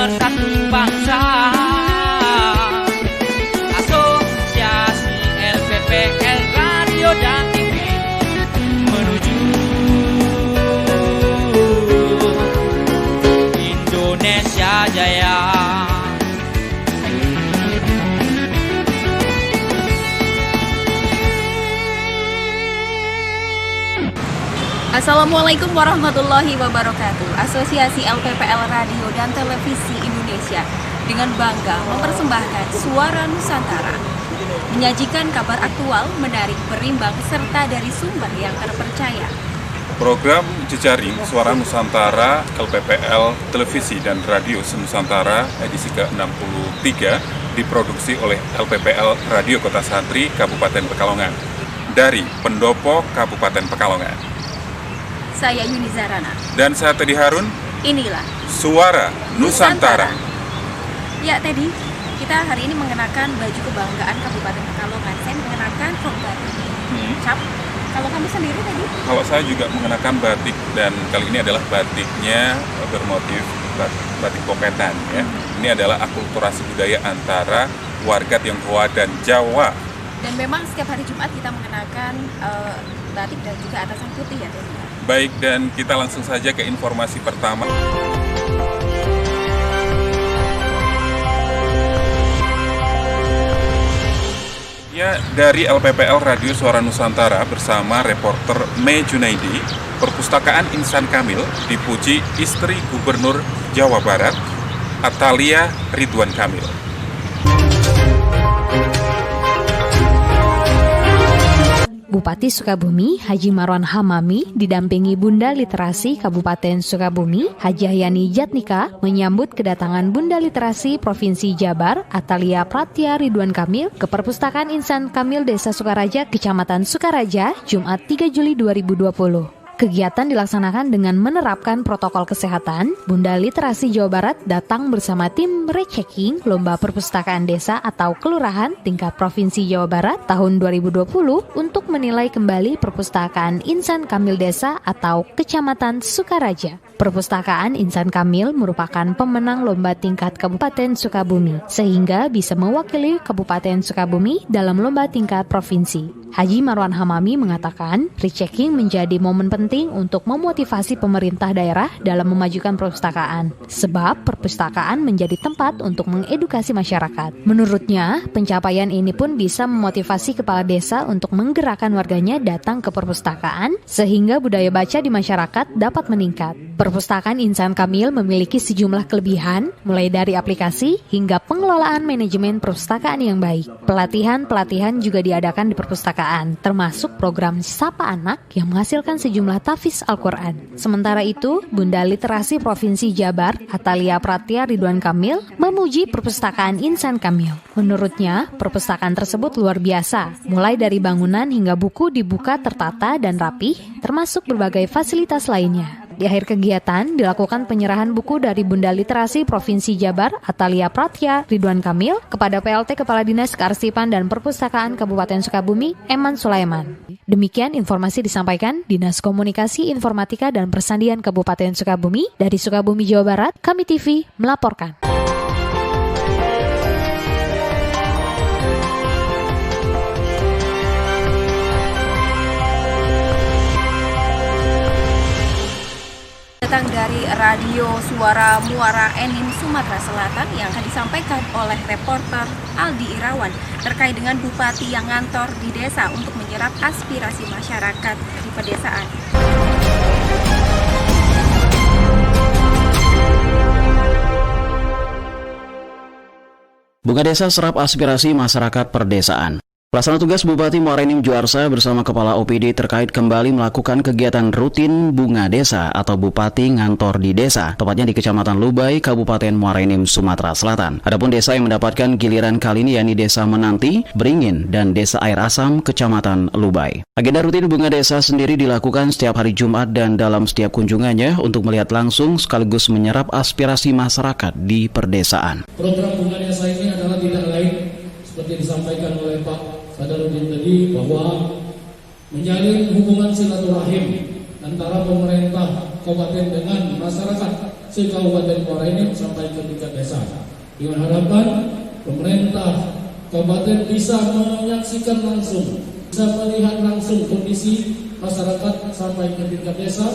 pemersatu bangsa. Asosiasi LPPL Radio dan TV menuju Indonesia Jaya. Assalamualaikum warahmatullahi wabarakatuh. Asosiasi LPPL Radio dan Televisi Indonesia dengan bangga mempersembahkan Suara Nusantara, menyajikan kabar aktual, menarik, berimbang, serta dari sumber yang terpercaya. Program jejaring Suara Nusantara LPPL Televisi dan Radio Nusantara edisi ke-63 diproduksi oleh LPPL Radio Kota Santri Kabupaten Pekalongan dari Pendopo Kabupaten Pekalongan. Saya Yuni Zarana. Dan saya Teddy Harun. Inilah Suara Nusantara. Ya Teddy, kita hari ini mengenakan baju kebanggaan Kabupaten Pekalongan. Saya mengenakan rok batik cap. Kalau kamu sendiri tadi? Kalau saya juga mengenakan batik, dan kali ini adalah batiknya bermotif batik poketan ya. Ini adalah akulturasi budaya antara warga Tionghoa dan Jawa. Dan memang setiap hari Jumat kita mengenakan batik dan juga atasan putih ya Teddy. Baik, dan kita langsung saja ke informasi pertama. Ya, dari LPPL Radio Suara Nusantara bersama reporter Mei Junaidi, Perpustakaan Insan Kamil dipuji istri Gubernur Jawa Barat, Atalia Ridwan Kamil. Bupati Sukabumi, Haji Marwan Hamami, didampingi Bunda Literasi Kabupaten Sukabumi, Haji Hayani Jatnika, menyambut kedatangan Bunda Literasi Provinsi Jabar, Atalia Pratya Ridwan Kamil, ke Perpustakaan Insan Kamil Desa Sukaraja, Kecamatan Sukaraja, Jumat 3 Juli 2020. Kegiatan dilaksanakan dengan menerapkan protokol kesehatan. Bunda Literasi Jawa Barat datang bersama tim rechecking Lomba Perpustakaan Desa atau Kelurahan tingkat Provinsi Jawa Barat tahun 2020 untuk menilai kembali Perpustakaan Insan Kamil Desa atau Kecamatan Sukaraja. Perpustakaan Insan Kamil merupakan pemenang lomba tingkat Kabupaten Sukabumi, sehingga bisa mewakili Kabupaten Sukabumi dalam lomba tingkat provinsi. Haji Marwan Hamami mengatakan, rechecking menjadi momen penting untuk memotivasi pemerintah daerah dalam memajukan perpustakaan, sebab perpustakaan menjadi tempat untuk mengedukasi masyarakat. Menurutnya, pencapaian ini pun bisa memotivasi kepala desa untuk menggerakkan warganya datang ke perpustakaan, sehingga budaya baca di masyarakat dapat meningkat. Perpustakaan Insan Kamil memiliki sejumlah kelebihan, mulai dari aplikasi hingga pengelolaan manajemen perpustakaan yang baik. Pelatihan-pelatihan juga diadakan di perpustakaan, termasuk program Sapa Anak yang menghasilkan sejumlah tahfiz Al-Quran. Sementara itu, Bunda Literasi Provinsi Jabar, Atalia Pratya Ridwan Kamil, memuji Perpustakaan Insan Kamil. Menurutnya, perpustakaan tersebut luar biasa, mulai dari bangunan hingga buku dibuka tertata dan rapih, termasuk berbagai fasilitas lainnya. Di akhir kegiatan, dilakukan penyerahan buku dari Bunda Literasi Provinsi Jabar, Atalia Pratya Ridwan Kamil, kepada PLT Kepala Dinas Kearsipan dan Perpustakaan Kabupaten Sukabumi, Eman Sulaiman. Demikian informasi disampaikan Dinas Komunikasi Informatika dan Persandian Kabupaten Sukabumi. Dari Sukabumi, Jawa Barat, Kami TV melaporkan. Datang dari Radio Suara Muara Enim Sumatera Selatan yang akan disampaikan oleh reporter Aldi Irawan terkait dengan bupati yang ngantor di desa untuk menyerap aspirasi masyarakat di pedesaan. Bunga Desa serap aspirasi masyarakat perdesaan. Pelaksana tugas Bupati Muara Enim Juarsa bersama Kepala OPD terkait kembali melakukan kegiatan rutin Bunga Desa atau Bupati ngantor di desa, tepatnya di Kecamatan Lubai, Kabupaten Muara Enim, Sumatera Selatan. Adapun desa yang mendapatkan giliran kali ini yakni Desa Menanti, Beringin, dan Desa Air Asam, Kecamatan Lubai. Agenda rutin Bunga Desa sendiri dilakukan setiap hari Jumat dan dalam setiap kunjungannya untuk melihat langsung sekaligus menyerap aspirasi masyarakat di perdesaan. Program Bunga Desa ini adalah tidak lain seperti disampaikan oleh Pak Sadarudin tadi, bahwa menjalin hubungan silaturahim antara pemerintah kabupaten dengan masyarakat se-Kabupaten Muara Enim sampai ke tingkat desa. Dengan harapan pemerintah kabupaten bisa menyaksikan langsung, bisa melihat langsung kondisi masyarakat sampai ke tingkat desa,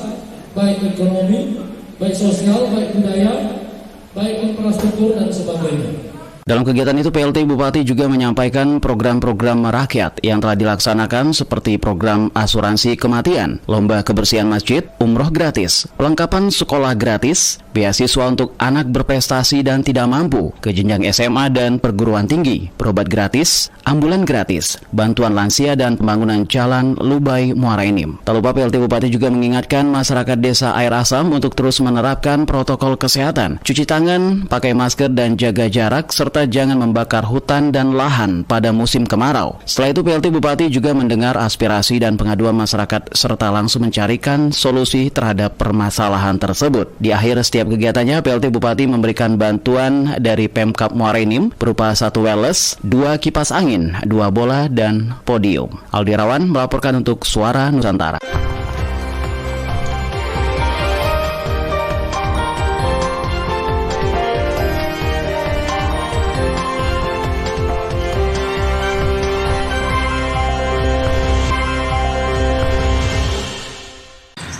baik ekonomi, baik sosial, baik budaya, baik infrastruktur dan sebagainya. Dalam kegiatan itu, PLT Bupati juga menyampaikan program-program rakyat yang telah dilaksanakan seperti program asuransi kematian, lomba kebersihan masjid, umroh gratis, pelengkapan sekolah gratis, beasiswa untuk anak berprestasi dan tidak mampu ke jenjang SMA dan perguruan tinggi, berobat gratis, ambulan gratis, bantuan lansia dan pembangunan jalan Lubai Muara Enim. Tak lupa PLT Bupati juga mengingatkan masyarakat desa Air Asam untuk terus menerapkan protokol kesehatan, cuci tangan, pakai masker dan jaga jarak, serta jangan membakar hutan dan lahan pada musim kemarau. Setelah itu, PLT Bupati juga mendengar aspirasi dan pengaduan masyarakat serta langsung mencarikan solusi terhadap permasalahan tersebut. Di akhir setiap kegiatannya, PLT Bupati memberikan bantuan dari Pemkab Muara Enim berupa 1 weles, 2 kipas angin, 2 bola, dan podium. Aldi Irawan melaporkan untuk Suara Nusantara.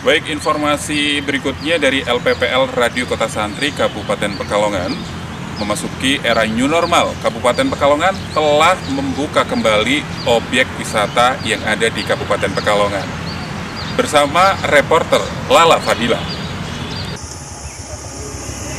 Baik, informasi berikutnya dari LPPL Radio Kota Santri Kabupaten Pekalongan. Memasuki era new normal, Kabupaten Pekalongan telah membuka kembali objek wisata yang ada di Kabupaten Pekalongan. Bersama reporter Lala Fadila.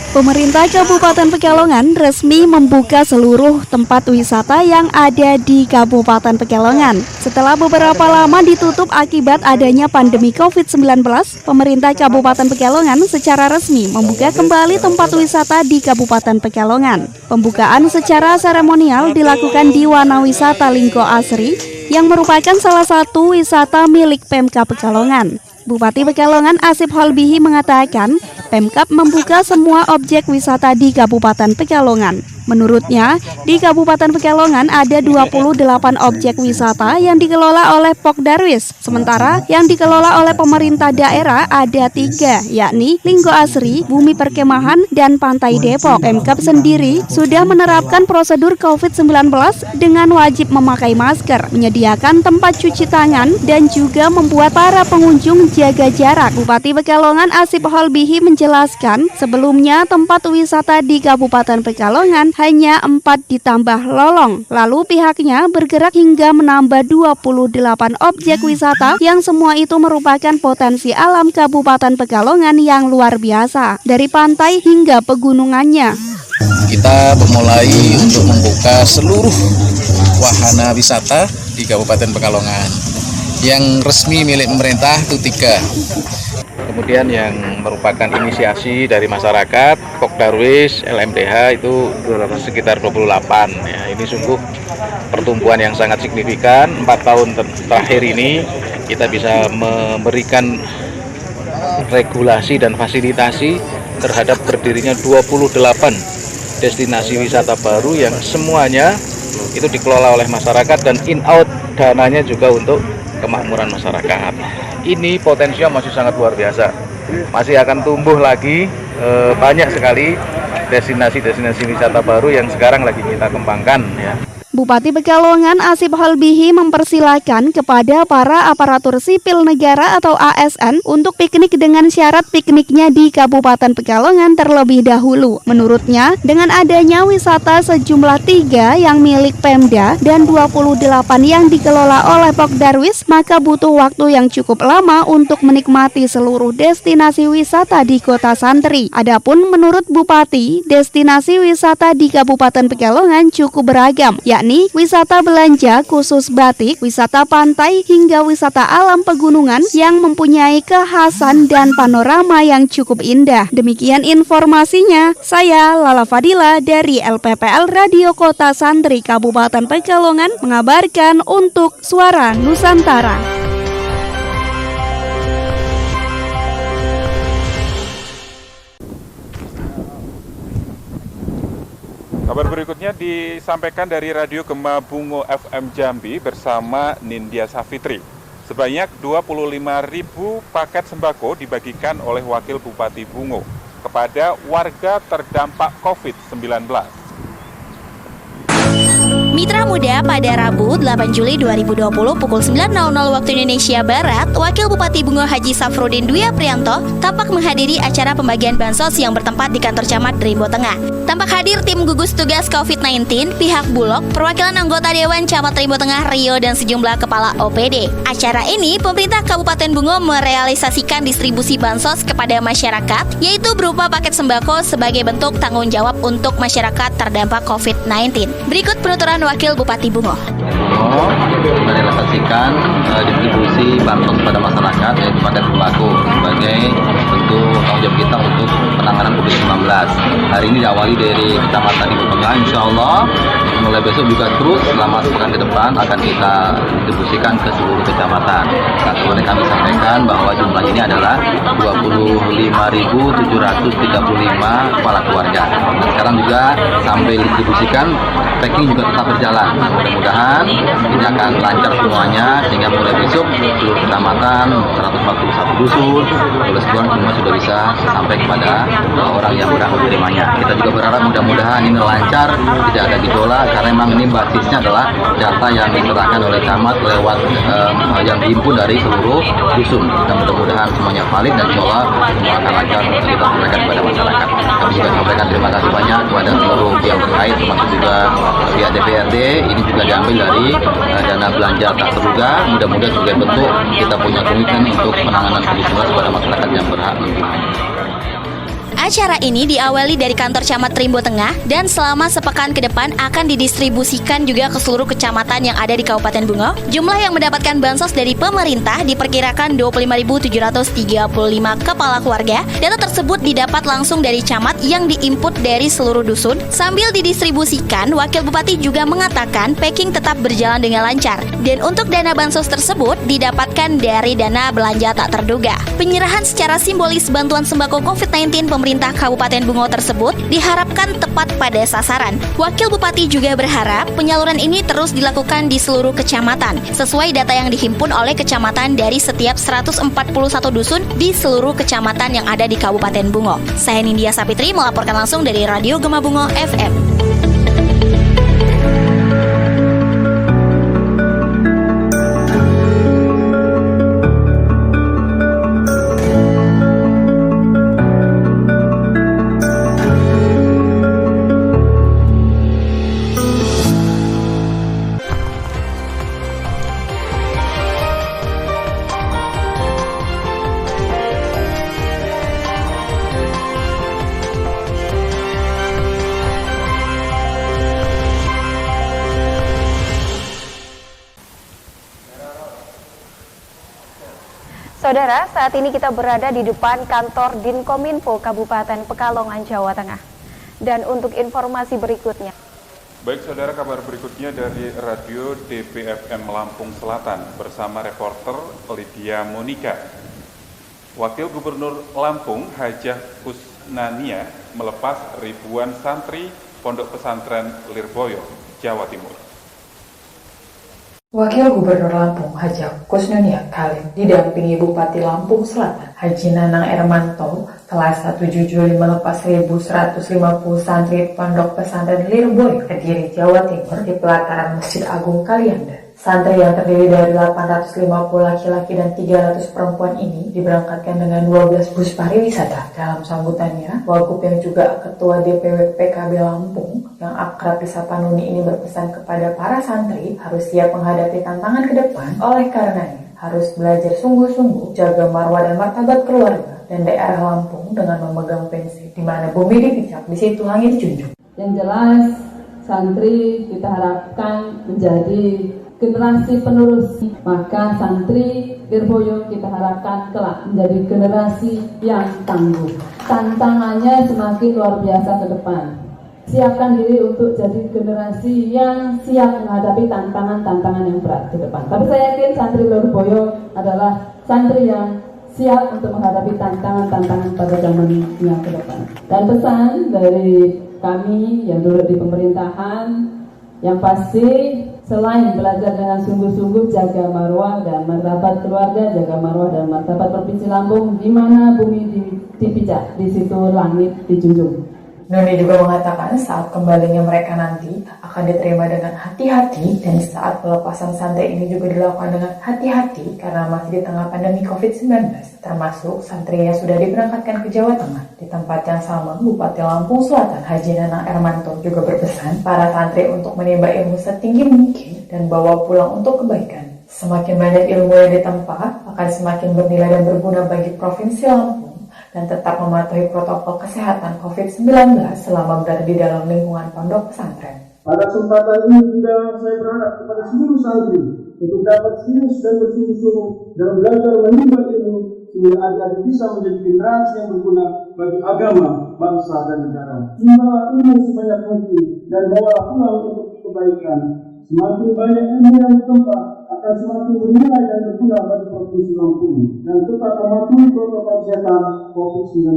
Pemerintah Kabupaten Pekalongan resmi membuka seluruh tempat wisata yang ada di Kabupaten Pekalongan. Setelah beberapa lama ditutup akibat adanya pandemi COVID-19, pemerintah Kabupaten Pekalongan secara resmi membuka kembali tempat wisata di Kabupaten Pekalongan. Pembukaan secara seremonial dilakukan di Wana Wisata Lingko Asri yang merupakan salah satu wisata milik Pemkab Pekalongan. Bupati Pekalongan Asip Holbihi mengatakan, Pemkab membuka semua objek wisata di Kabupaten Pekalongan. Menurutnya, di Kabupaten Pekalongan ada 28 objek wisata yang dikelola oleh Pokdarwis. Sementara yang dikelola oleh pemerintah daerah ada 3, yakni Linggo Asri, Bumi Perkemahan, dan Pantai Depok. Pemkab sendiri sudah menerapkan prosedur COVID-19 dengan wajib memakai masker, menyediakan tempat cuci tangan, dan juga membuat para pengunjung jaga jarak. Bupati Pekalongan Asip Holbihi menjelaskan, sebelumnya tempat wisata di Kabupaten Pekalongan hanya 4 ditambah lolong. Lalu pihaknya bergerak hingga menambah 28 objek wisata yang semua itu merupakan potensi alam Kabupaten Pekalongan yang luar biasa, dari pantai hingga pegunungannya. Kita memulai untuk membuka seluruh wahana wisata di Kabupaten Pekalongan. Yang resmi milik pemerintah itu 3. Kemudian yang merupakan inisiasi dari masyarakat, Pokdarwis, LMDH itu sekitar 28. Ya, ini sungguh pertumbuhan yang sangat signifikan. 4 tahun terakhir ini kita bisa memberikan regulasi dan fasilitasi terhadap berdirinya 28 destinasi wisata baru yang semuanya itu dikelola oleh masyarakat dan in-out dananya juga untuk kemakmuran masyarakat. Ini potensinya masih sangat luar biasa, masih akan tumbuh lagi, banyak sekali destinasi-destinasi wisata baru yang sekarang lagi kita kembangkan ya. Bupati Pekalongan Asip Holbihi mempersilahkan kepada para aparatur sipil negara atau ASN untuk piknik dengan syarat pikniknya di Kabupaten Pekalongan terlebih dahulu. Menurutnya, dengan adanya wisata sejumlah 3 yang milik Pemda dan 28 yang dikelola oleh Pokdarwis, maka butuh waktu yang cukup lama untuk menikmati seluruh destinasi wisata di Kota Santri. Adapun menurut Bupati, destinasi wisata di Kabupaten Pekalongan cukup beragam, yakni wisata belanja khusus batik, wisata pantai, hingga wisata alam pegunungan yang mempunyai kekhasan dan panorama yang cukup indah. Demikian informasinya, saya Lala Fadila dari LPPL Radio Kota Santri Kabupaten Pekalongan mengabarkan untuk Suara Nusantara. Kabar berikutnya disampaikan dari Radio Gema Bungo FM Jambi bersama Nindya Safitri. Sebanyak 25.000 paket sembako dibagikan oleh Wakil Bupati Bungo. kepada warga terdampak COVID-19. Mitra Muda, pada Rabu 8 Juli 2020 pukul 9.00 waktu Indonesia Barat, Wakil Bupati Bungo Haji Safrudin Dwi Aprianto tampak menghadiri acara pembagian bansos yang bertempat di kantor camat Rimbo Tengah. Tampak hadir tim gugus tugas COVID-19, pihak Bulog, perwakilan anggota Dewan Camat Rimbo Tengah Rio dan sejumlah kepala OPD. Acara ini, pemerintah Kabupaten Bungo merealisasikan distribusi bansos kepada masyarakat, yaitu berupa paket sembako sebagai bentuk tanggung jawab untuk masyarakat terdampak COVID-19. Berikut penuturan Wakil Bupati Bungo. Merealisasikan distribusi bansos kepada masyarakat, yaitu paket sembako sebagai bentuk tanggung jawab kita untuk penanganan COVID-19. Hari ini diawali dari Kecamatan Ibu Tengah, insya Allah mulai besok juga terus selama sepekan ke depan akan kita distribusikan ke seluruh kecamatan. Nah, sebenarnya kami sampaikan bahwa jumlah ini adalah 25.735 kepala keluarga. Nah, sekarang juga sampai distribusikan, packing juga tetap berjalan. Mudah-mudahan ini akan lancar semuanya sehingga mulai besok seluruh kecamatan 141 dusun oleh sebulan semua sudah bisa sampai kepada orang yang berhak menerimanya. Kita juga berharap mudah-mudahan ini lancar, tidak ada gejolak, karena memang ini basisnya adalah data yang diserahkan oleh camat lewat yang dihimpun dari seluruh dusun. Dan mudah-mudahan semuanya valid dan insya Allah semua akan lancar kita sampaikan kepada masyarakat. Kami juga sampaikan terima kasih banyak kepada seluruh pihak terkait, termasuk juga pihak DPRD. Ini juga diambil dari dana belanja tak terduga. Mudah-mudahan sebagai bentuk kita punya komitmen untuk penanganan COVID-19 kepada masyarakat yang berhak menerimanya. Acara ini diawali dari kantor Camat Rimbo Tengah dan selama sepekan ke depan akan didistribusikan juga ke seluruh kecamatan yang ada di Kabupaten Bungo. Jumlah yang mendapatkan bansos dari pemerintah diperkirakan 25.735 kepala keluarga. Data tersebut didapat langsung dari camat yang diinput dari seluruh dusun. Sambil didistribusikan, Wakil Bupati juga mengatakan packing tetap berjalan dengan lancar. Dan untuk dana bansos tersebut didapatkan dari dana belanja tak terduga. Penyerahan secara simbolis bantuan sembako COVID-19 pemerintah Kabupaten Bungo tersebut diharapkan tepat pada sasaran. Wakil Bupati juga berharap penyaluran ini terus dilakukan di seluruh kecamatan sesuai data yang dihimpun oleh kecamatan dari setiap 141 dusun di seluruh kecamatan yang ada di Kabupaten Bungo. Saya Nindya Sapitri melaporkan langsung dari Radio Gema Bungo FM. Saudara, saat ini kita berada di depan kantor Dinkominfo Kabupaten Pekalongan, Jawa Tengah. Dan untuk informasi berikutnya. Baik saudara, kabar berikutnya dari Radio DBFM Lampung Selatan bersama reporter Lydia Monika. Wakil Gubernur Lampung Hajah Kusnania melepas ribuan santri Pondok Pesantren Lirboyo, Jawa Timur. Wakil Gubernur Lampung Hajah Kusnania Khalid didampingi Bupati Lampung Selatan Haji Nanang Ermanto Selasa 7 Juli melepas 1.150 santri Pondok Pesantren Lirboyo, Kediri, Jawa Timur di pelataran Masjid Agung Kalianda. Santri yang terdiri dari 850 laki-laki dan 300 perempuan ini diberangkatkan dengan 12 bus pariwisata. Dalam sambutannya, Wagub yang juga Ketua DPW PKB Lampung yang akrab disapa Nuni ini berpesan kepada para santri harus siap menghadapi tantangan ke depan. Oleh karenanya, harus belajar sungguh-sungguh, jaga marwah dan martabat keluarga dan daerah Lampung dengan memegang prinsip di mana bumi dipijak, di situ langit dijunjung. Yang jelas, santri kita harapkan menjadi generasi penerus, maka santri Lirboyo kita harapkan kelak menjadi generasi yang tangguh. Tantangannya semakin luar biasa ke depan. Siapkan diri untuk jadi generasi yang siap menghadapi tantangan-tantangan yang berat ke depan. Tapi saya yakin santri Lirboyo adalah santri yang siap untuk menghadapi tantangan-tantangan pada zamannya ke depan. Dan pesan dari kami yang duduk di pemerintahan, yang pasti Selain belajar dengan sungguh-sungguh jaga marwah dan martabat keluarga, jaga marwah dan martabat Provinsi Lampung, di mana bumi dipijak, di situ langit dijunjung. Noni juga mengatakan saat kembalinya mereka nanti akan diterima dengan hati-hati dan saat pelepasan santri ini juga dilakukan dengan hati-hati karena masih di tengah pandemi COVID-19, termasuk santri yang sudah diberangkatkan ke Jawa Tengah. Di tempat yang sama, Bupati Lampung Selatan Haji Nanang Ermanto juga berpesan para santri untuk menimba ilmu setinggi mungkin dan bawa pulang untuk kebaikan. Semakin banyak ilmu yang ditempa akan semakin bernilai dan berguna bagi Provinsi Lampung dan tetap mematuhi protokol kesehatan COVID-19 selama berada di dalam lingkungan pondok pesantren. Pada kesempatan ini juga saya berharap kepada seluruh santri untuk dapat serius dan bersungguh-sungguh dalam belajar menimba ilmu sehingga agar bisa menjadi generasi yang berguna bagi agama, bangsa, dan negara. Timbalah ilmu sebanyak mungkin dan bawalah pulang untuk kebaikan. Semakin banyak ilmu yang ditempa akan semakin bernilai dan berguna bagi Provinsi Lampung dan tetap mematuhi protokol kesehatan COVID-19.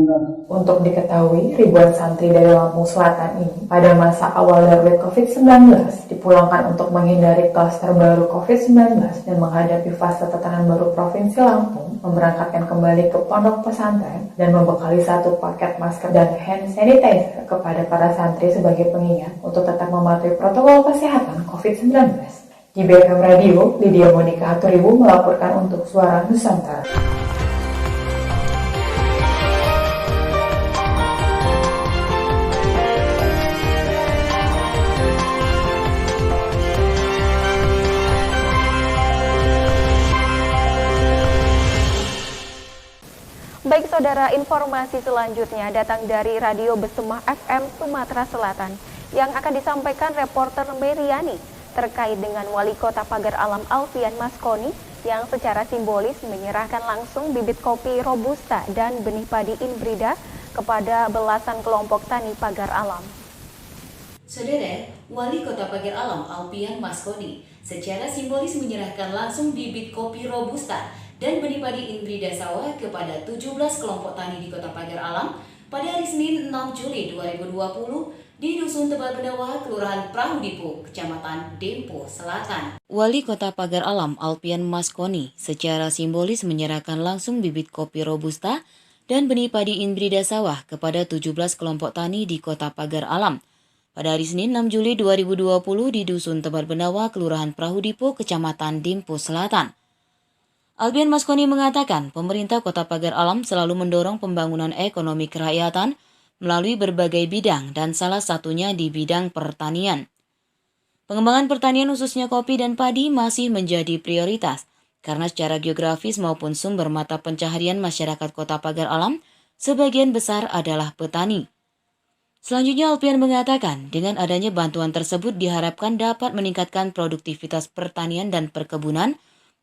Untuk diketahui, ribuan santri dari Lampung Selatan ini pada masa awal darurat COVID-19 dipulangkan untuk menghindari klaster baru COVID-19 dan menghadapi fase tatanan baru Provinsi Lampung, memberangkatkan kembali ke pondok pesantren dan membekali 1 paket masker dan hand sanitizer kepada para santri sebagai pengingat untuk tetap mematuhi protokol kesehatan COVID-19. Di BFM Radio, Lydia Monika Haturibu melaporkan untuk Suara Nusantara. Baik saudara, informasi selanjutnya datang dari Radio Besemah FM Sumatera Selatan yang akan disampaikan reporter Meriani terkait dengan Wali Kota Pagar Alam Alfian Maskoni yang secara simbolis menyerahkan langsung bibit kopi Robusta dan benih padi Inbrida kepada belasan kelompok tani Pagar Alam. Saudara, Wali Kota Pagar Alam Alfian Maskoni secara simbolis menyerahkan langsung bibit kopi Robusta dan benih padi Inbrida sawah kepada 17 kelompok tani di Kota Pagar Alam pada hari Senin 6 Juli 2020 di Dusun Tebal Bendawah, Kelurahan Prahudipo, Kecamatan Dempo Selatan. Wali Kota Pagar Alam Alfian Maskoni secara simbolis menyerahkan langsung bibit kopi Robusta dan benih padi Inbrida sawah kepada 17 kelompok tani di Kota Pagar Alam pada hari Senin 6 Juli 2020 di Dusun Tebal Bendawah, Kelurahan Prahudipo, Kecamatan Dempo Selatan. Alfian Maskoni mengatakan pemerintah Kota Pagar Alam selalu mendorong pembangunan ekonomi kerakyatan melalui berbagai bidang dan salah satunya di bidang pertanian. Pengembangan pertanian khususnya kopi dan padi masih menjadi prioritas karena secara geografis maupun sumber mata pencaharian masyarakat Kota Pagar Alam sebagian besar adalah petani. Selanjutnya Alfian mengatakan dengan adanya bantuan tersebut diharapkan dapat meningkatkan produktivitas pertanian dan perkebunan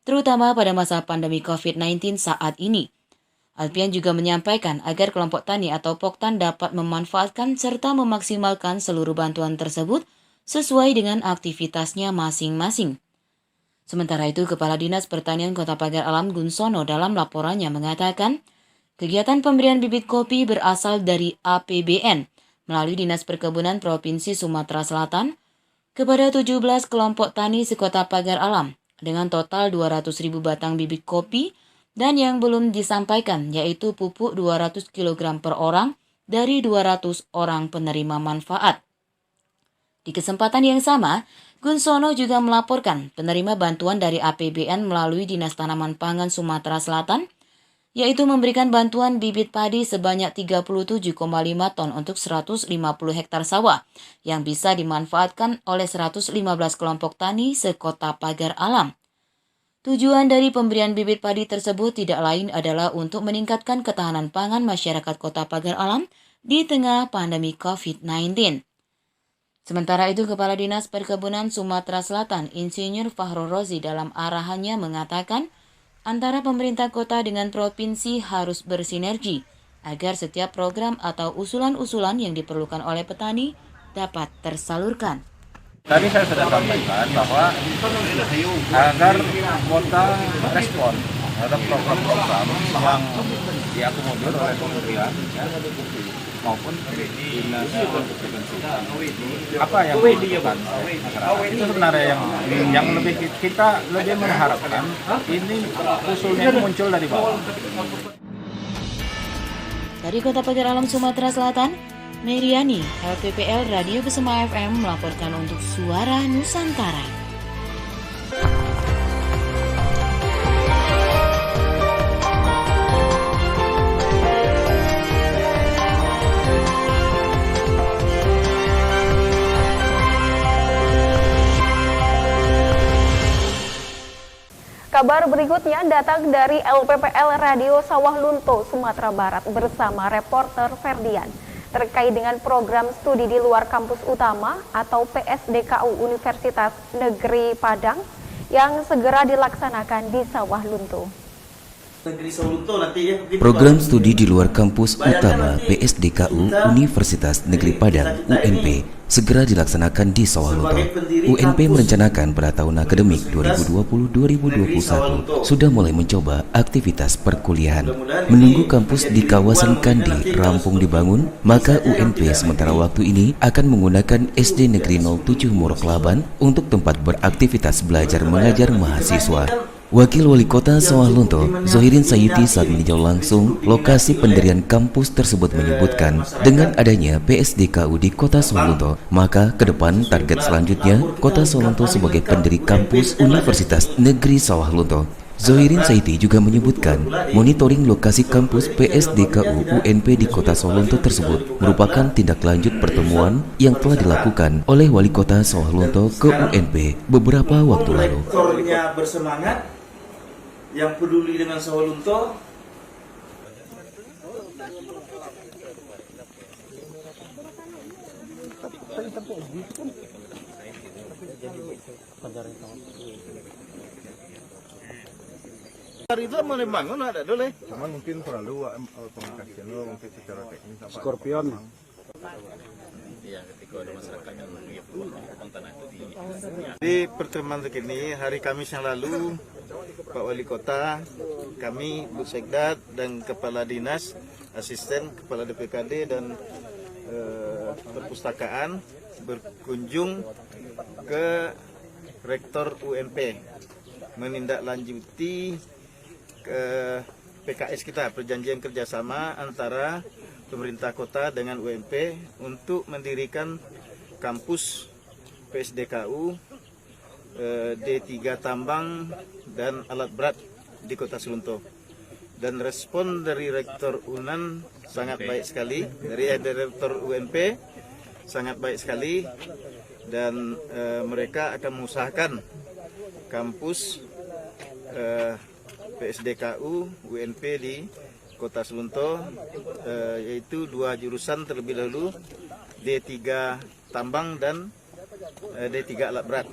terutama pada masa pandemi COVID-19 saat ini. Alfian juga menyampaikan agar kelompok tani atau Poktan dapat memanfaatkan serta memaksimalkan seluruh bantuan tersebut sesuai dengan aktivitasnya masing-masing. Sementara itu, Kepala Dinas Pertanian Kota Pagar Alam Gunsono dalam laporannya mengatakan, kegiatan pemberian bibit kopi berasal dari APBN melalui Dinas Perkebunan Provinsi Sumatera Selatan kepada 17 kelompok tani sekota Pagar Alam dengan total 200.000 batang bibit kopi dan yang belum disampaikan yaitu pupuk 200 kg per orang dari 200 orang penerima manfaat. Di kesempatan yang sama, Gunsono juga melaporkan penerima bantuan dari APBN melalui Dinas Tanaman Pangan Sumatera Selatan, yaitu memberikan bantuan bibit padi sebanyak 37,5 ton untuk 150 hektar sawah yang bisa dimanfaatkan oleh 115 kelompok tani sekota Pagar Alam. Tujuan dari pemberian bibit padi tersebut tidak lain adalah untuk meningkatkan ketahanan pangan masyarakat Kota Pagar Alam di tengah pandemi COVID-19. Sementara itu, Kepala Dinas Perkebunan Sumatera Selatan, Insinyur Fahrul Rozi dalam arahannya mengatakan, antara pemerintah kota dengan provinsi harus bersinergi agar setiap program atau usulan-usulan yang diperlukan oleh petani dapat tersalurkan. Tadi saya sudah sampaikan bahwa agar kota respon terhadap program-program yang diakomodir oleh kementerian ya, maupun dinas provinsi. Apa yang dilakukan masyarakat? Itu sebenarnya yang lebih kita lebih mengharapkan ini usulnya muncul dari bawah. Dari Kota Pagar Alam, Sumatera Selatan, Meriani, LPPL Radio Besema FM melaporkan untuk Suara Nusantara. Kabar berikutnya datang dari LPPL Radio Sawah Lunto, Sumatera Barat bersama reporter Ferdian terkait dengan program studi di luar kampus utama atau PSDKU Universitas Negeri Padang yang segera dilaksanakan di Sawah Lunto. Program studi di luar kampus utama PSDKU Universitas Negeri Padang UNP segera dilaksanakan di Sawah Lunto. UNP merencanakan pada tahun akademik 2020-2021 sudah mulai mencoba aktivitas perkuliahan. Menunggu kampus di kawasan Kandi rampung dibangun, maka UNP sementara waktu ini akan menggunakan SD Negeri 07 Moroklaban untuk tempat beraktivitas belajar mengajar mahasiswa. Wakil Wali Kota Sawah Lunto, Zohirin Sayuti saat meninjau langsung lokasi pendirian kampus tersebut menyebutkan dengan adanya PSDKU di Kota Sawah Lunto, maka ke depan target selanjutnya Kota Sawah Lunto sebagai pendiri kampus Universitas Negeri Sawah Lunto. Zohirin Sayuti juga menyebutkan monitoring lokasi kampus PSDKU UNP di Kota Sawah Lunto tersebut merupakan tindak lanjut pertemuan yang telah dilakukan oleh Wali Kota Sawah Lunto ke UNP beberapa waktu lalu. Bersemangat, yang peduli dengan Sawah Lunto, hari itu mau dibangun ada dulu, cuman mungkin terlalu komunikasi lo mungkin secara teknis apa? Scorpion. Iya, ketika ada masyarakat yang tanah itu di pertemuan ini hari Kamis yang lalu Pak Wali Kota, kami, Bu Sekdat dan Kepala Dinas, Asisten Kepala DPKD dan Perpustakaan berkunjung ke Rektor UNP menindaklanjuti ke PKS kita, perjanjian kerjasama antara pemerintah kota dengan UNP untuk mendirikan kampus PSDKU D3 Tambang dan Alat Berat di Kota Lunto. Dan respon dari Rektor UNAN sangat baik sekali, dari Rektor UNP sangat baik sekali, dan mereka akan mengusahakan kampus PSDKU UNP di Kota Lunto, yaitu 2 jurusan terlebih dahulu, D3 Tambang dan D3 Alat Berat.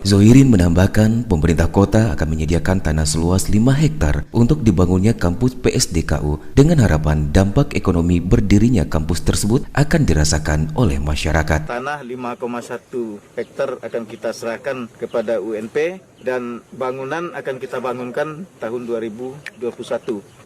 Zohirin menambahkan pemerintah kota akan menyediakan tanah seluas 5 hektar untuk dibangunnya kampus PSDKU dengan harapan dampak ekonomi berdirinya kampus tersebut akan dirasakan oleh masyarakat. Tanah 5,1 hektar akan kita serahkan kepada UNP dan bangunan akan kita bangunkan tahun 2021.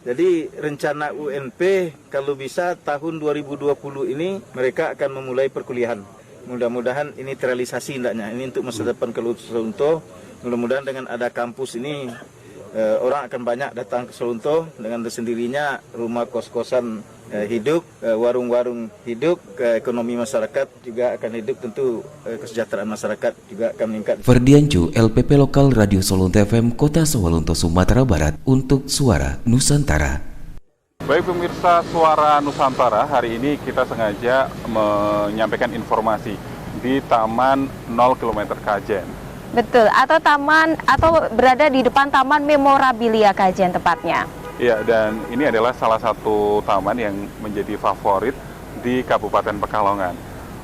Jadi rencana UNP kalau bisa tahun 2020 ini mereka akan memulai perkuliahan. Mudah-mudahan ini terrealisasi hendaknya. Ini untuk masa depan ke Lunto. Mudah-mudahan dengan ada kampus ini orang akan banyak datang ke Lunto dengan sendirinya, rumah kos-kosan hidup, warung-warung hidup, ekonomi masyarakat juga akan hidup, tentu kesejahteraan masyarakat juga akan meningkat. Ferdian Cu, LPP Lokal Radio Sawah Lunto FM Kota Sawah Lunto, Sumatera Barat untuk Suara Nusantara. Baik pemirsa Suara Nusantara, hari ini kita sengaja menyampaikan informasi di Taman 0 km Kajen. Betul, atau taman atau berada di depan Taman Memorabilia Kajen tepatnya. Iya, dan ini adalah salah satu taman yang menjadi favorit di Kabupaten Pekalongan.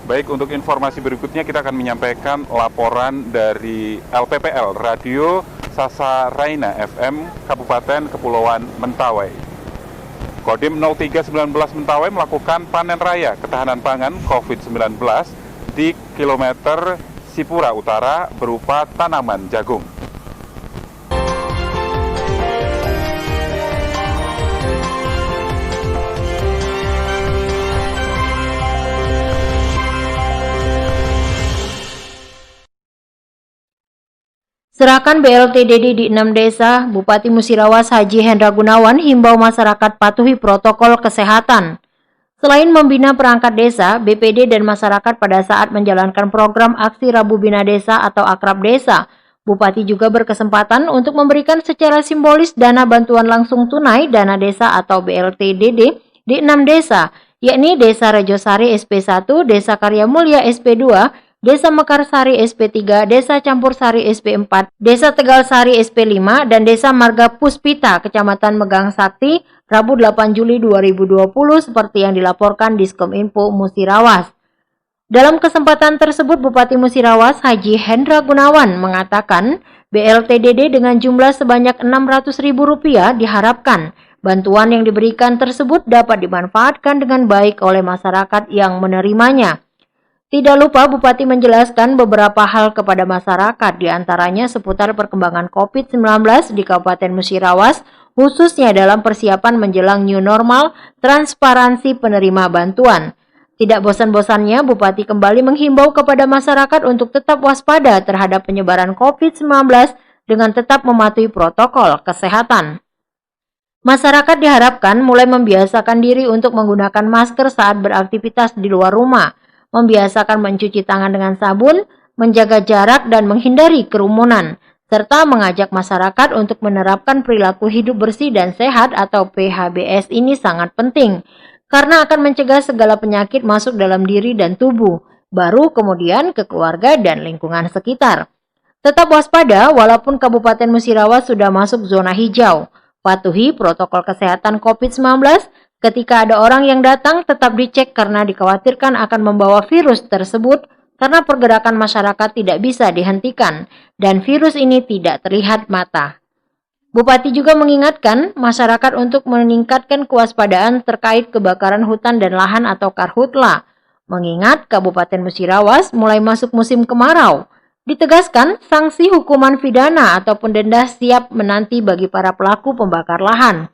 Baik, untuk informasi berikutnya kita akan menyampaikan laporan dari LPPL Radio Sasaraina FM Kabupaten Kepulauan Mentawai. Kodim 0319 Mentawai melakukan panen raya ketahanan pangan COVID-19 di kilometer Sipura Utara berupa tanaman jagung. Serahkan BLTDD di 6 desa, Bupati Musirawas Haji Hendra Gunawan himbau masyarakat patuhi protokol kesehatan. Selain membina perangkat desa, BPD dan masyarakat pada saat menjalankan program Aksi Rabu Bina Desa atau Akrab Desa, Bupati juga berkesempatan untuk memberikan secara simbolis dana bantuan langsung tunai dana desa atau BLTDD di 6 desa, yakni Desa Rejosari SP1, Desa Karya Mulia SP2, Desa Mekarsari SP3, Desa Campursari SP4, Desa Tegalsari SP5, dan Desa Marga Puspita, Kecamatan Megang Sakti, Rabu 8 Juli 2020 seperti yang dilaporkan Diskominfo Musirawas. Dalam kesempatan tersebut, Bupati Musirawas Haji Hendra Gunawan mengatakan BLTDD dengan jumlah sebanyak Rp600.000 diharapkan bantuan yang diberikan tersebut dapat dimanfaatkan dengan baik oleh masyarakat yang menerimanya. Tidak lupa Bupati menjelaskan beberapa hal kepada masyarakat, diantaranya seputar perkembangan COVID-19 di Kabupaten Musirawas, khususnya dalam persiapan menjelang new normal, transparansi penerima bantuan. Tidak bosan-bosannya, Bupati kembali menghimbau kepada masyarakat untuk tetap waspada terhadap penyebaran COVID-19 dengan tetap mematuhi protokol kesehatan. Masyarakat diharapkan mulai membiasakan diri untuk menggunakan masker saat beraktivitas di luar rumah, membiasakan mencuci tangan dengan sabun, menjaga jarak dan menghindari kerumunan, serta mengajak masyarakat untuk menerapkan perilaku hidup bersih dan sehat atau PHBS ini sangat penting, karena akan mencegah segala penyakit masuk dalam diri dan tubuh, baru kemudian ke keluarga dan lingkungan sekitar. Tetap waspada walaupun Kabupaten Musirawas sudah masuk zona hijau. Patuhi protokol kesehatan COVID-19. Ketika ada orang yang datang, tetap dicek karena dikhawatirkan akan membawa virus tersebut karena pergerakan masyarakat tidak bisa dihentikan dan virus ini tidak terlihat mata. Bupati juga mengingatkan masyarakat untuk meningkatkan kewaspadaan terkait kebakaran hutan dan lahan atau karhutla. Mengingat Kabupaten Musirawas mulai masuk musim kemarau, ditegaskan sanksi hukuman pidana ataupun denda siap menanti bagi para pelaku pembakar lahan.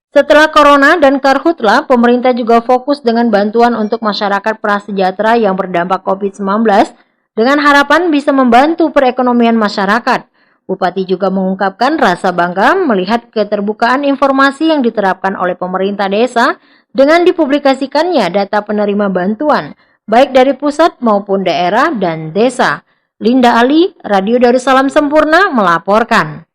Setelah corona dan karhutla, pemerintah juga fokus dengan bantuan untuk masyarakat prasejahtera yang berdampak COVID-19 dengan harapan bisa membantu perekonomian masyarakat. Bupati juga mengungkapkan rasa bangga melihat keterbukaan informasi yang diterapkan oleh pemerintah desa dengan dipublikasikannya data penerima bantuan, baik dari pusat maupun daerah dan desa. Linda Ali, Radio Darussalam Sempurna melaporkan.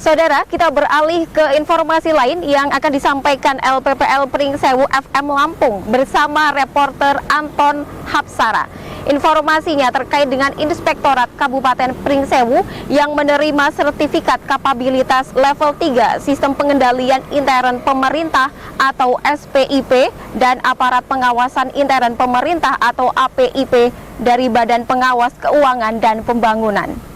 Saudara, kita beralih ke informasi lain yang akan disampaikan LPPL Pringsewu FM Lampung bersama reporter Anton Hapsara. Informasinya terkait dengan Inspektorat Kabupaten Pringsewu yang menerima sertifikat kapabilitas level 3 Sistem Pengendalian Intern Pemerintah atau SPIP dan Aparat Pengawasan Intern Pemerintah atau APIP dari Badan Pengawas Keuangan dan Pembangunan.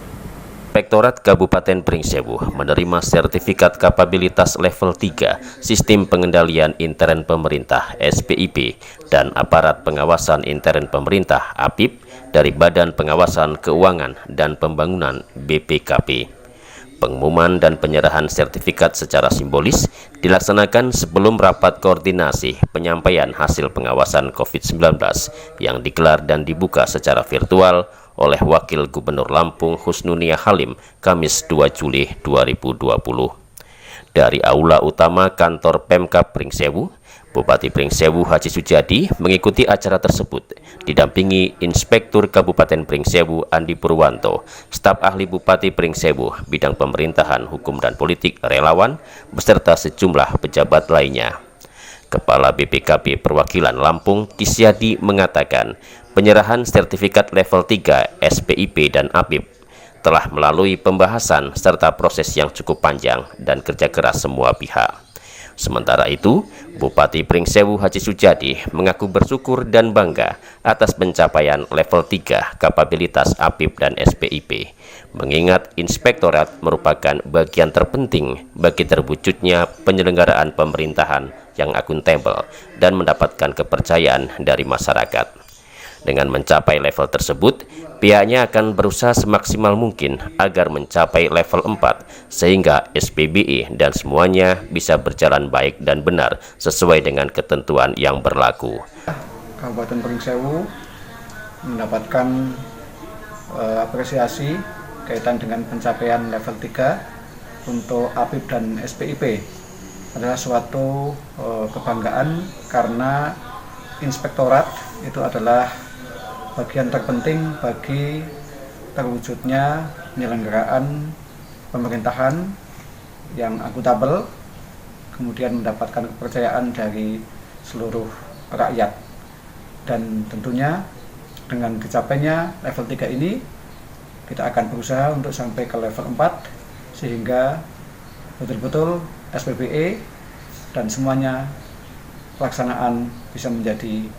Inspektorat Kabupaten Pringsewu menerima sertifikat kapabilitas level 3 Sistem Pengendalian Intern Pemerintah SPIP dan Aparat Pengawasan Intern Pemerintah APIP dari Badan Pengawasan Keuangan dan Pembangunan BPKP. Pengumuman dan penyerahan sertifikat secara simbolis dilaksanakan sebelum rapat koordinasi penyampaian hasil pengawasan COVID-19 yang digelar dan dibuka secara virtual oleh Wakil Gubernur Lampung Husnunia Halim Kamis 2 Juli 2020. Dari Aula Utama Kantor Pemkab Pringsewu, Bupati Pringsewu Haji Sujadi mengikuti acara tersebut didampingi Inspektur Kabupaten Pringsewu Andi Purwanto, staf ahli Bupati Pringsewu bidang pemerintahan, hukum dan politik relawan beserta sejumlah pejabat lainnya. Kepala BPKP Perwakilan Lampung Tisyadi mengatakan penyerahan sertifikat level 3 SPIP dan APIP telah melalui pembahasan serta proses yang cukup panjang dan kerja keras semua pihak. Sementara itu, Bupati Pringsewu Haji Sujadi mengaku bersyukur dan bangga atas pencapaian level 3 kapabilitas APIP dan SPIP, mengingat Inspektorat merupakan bagian terpenting bagi terwujudnya penyelenggaraan pemerintahan yang akuntabel dan mendapatkan kepercayaan dari masyarakat. Dengan mencapai level tersebut, pihaknya akan berusaha semaksimal mungkin agar mencapai level 4 sehingga SPBE dan semuanya bisa berjalan baik dan benar sesuai dengan ketentuan yang berlaku. Kabupaten Pringsewu mendapatkan apresiasi kaitan dengan pencapaian level 3 untuk APIP dan SPIP. Adalah suatu kebanggaan karena inspektorat itu adalah bagian terpenting bagi terwujudnya penyelenggaraan pemerintahan yang akuntabel, kemudian mendapatkan kepercayaan dari seluruh rakyat. Dan tentunya dengan dicapainya level 3 ini, kita akan berusaha untuk sampai ke level 4 sehingga betul-betul SPBE dan semuanya pelaksanaan bisa menjadi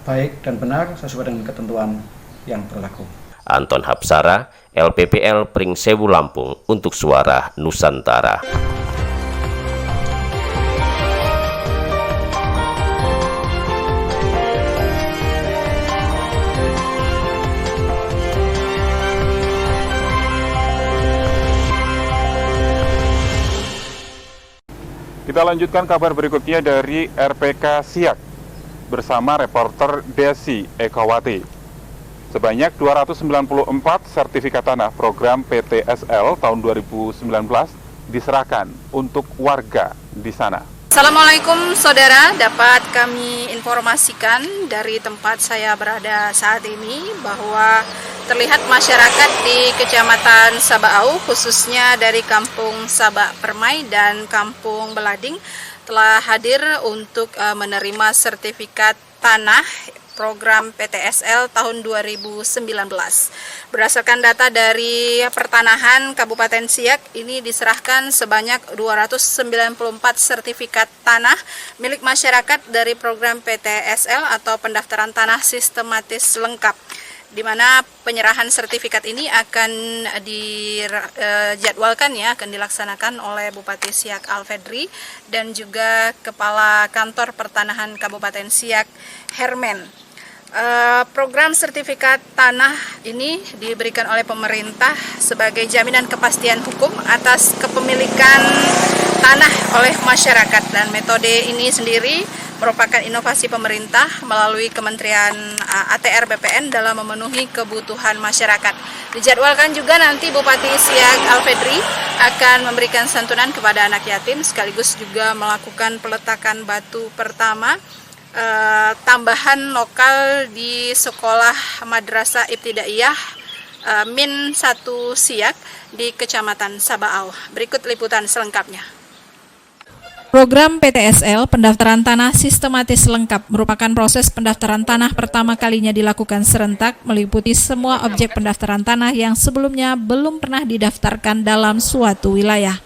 baik dan benar sesuai dengan ketentuan yang berlaku. Anton Hapsara, LPPL Pringsewu Lampung untuk Suara Nusantara. Kita lanjutkan kabar berikutnya dari RPK Siak bersama reporter Desi Ekawati. Sebanyak 294 sertifikat tanah program PTSL tahun 2019 diserahkan untuk warga di sana. Assalamualaikum saudara, dapat kami informasikan dari tempat saya berada saat ini bahwa terlihat masyarakat di Kecamatan Sabaau, khususnya dari Kampung Sabak Permai dan Kampung Belading, telah hadir untuk menerima sertifikat tanah program PTSL tahun 2019. Berdasarkan data dari Pertanahan Kabupaten Siak, ini diserahkan sebanyak 294 sertifikat tanah milik masyarakat dari program PTSL atau pendaftaran tanah sistematis lengkap, di mana penyerahan sertifikat ini akan dijadwalkan akan dilaksanakan oleh Bupati Siak Alfedri dan juga Kepala Kantor Pertanahan Kabupaten Siak Hermen. Program sertifikat tanah ini diberikan oleh pemerintah sebagai jaminan kepastian hukum atas kepemilikan tanah oleh masyarakat, dan metode ini sendiri merupakan inovasi pemerintah melalui Kementerian ATR BPN dalam memenuhi kebutuhan masyarakat. Dijadwalkan juga nanti Bupati Siak Alfedri akan memberikan santunan kepada anak yatim sekaligus juga melakukan peletakan batu pertama tambahan lokal di Sekolah Madrasah Ibtidaiyah Min 1 Siak di Kecamatan Sabaau. Berikut liputan selengkapnya. Program PTSL pendaftaran tanah sistematis lengkap merupakan proses pendaftaran tanah pertama kalinya dilakukan serentak, meliputi semua objek pendaftaran tanah yang sebelumnya belum pernah didaftarkan dalam suatu wilayah.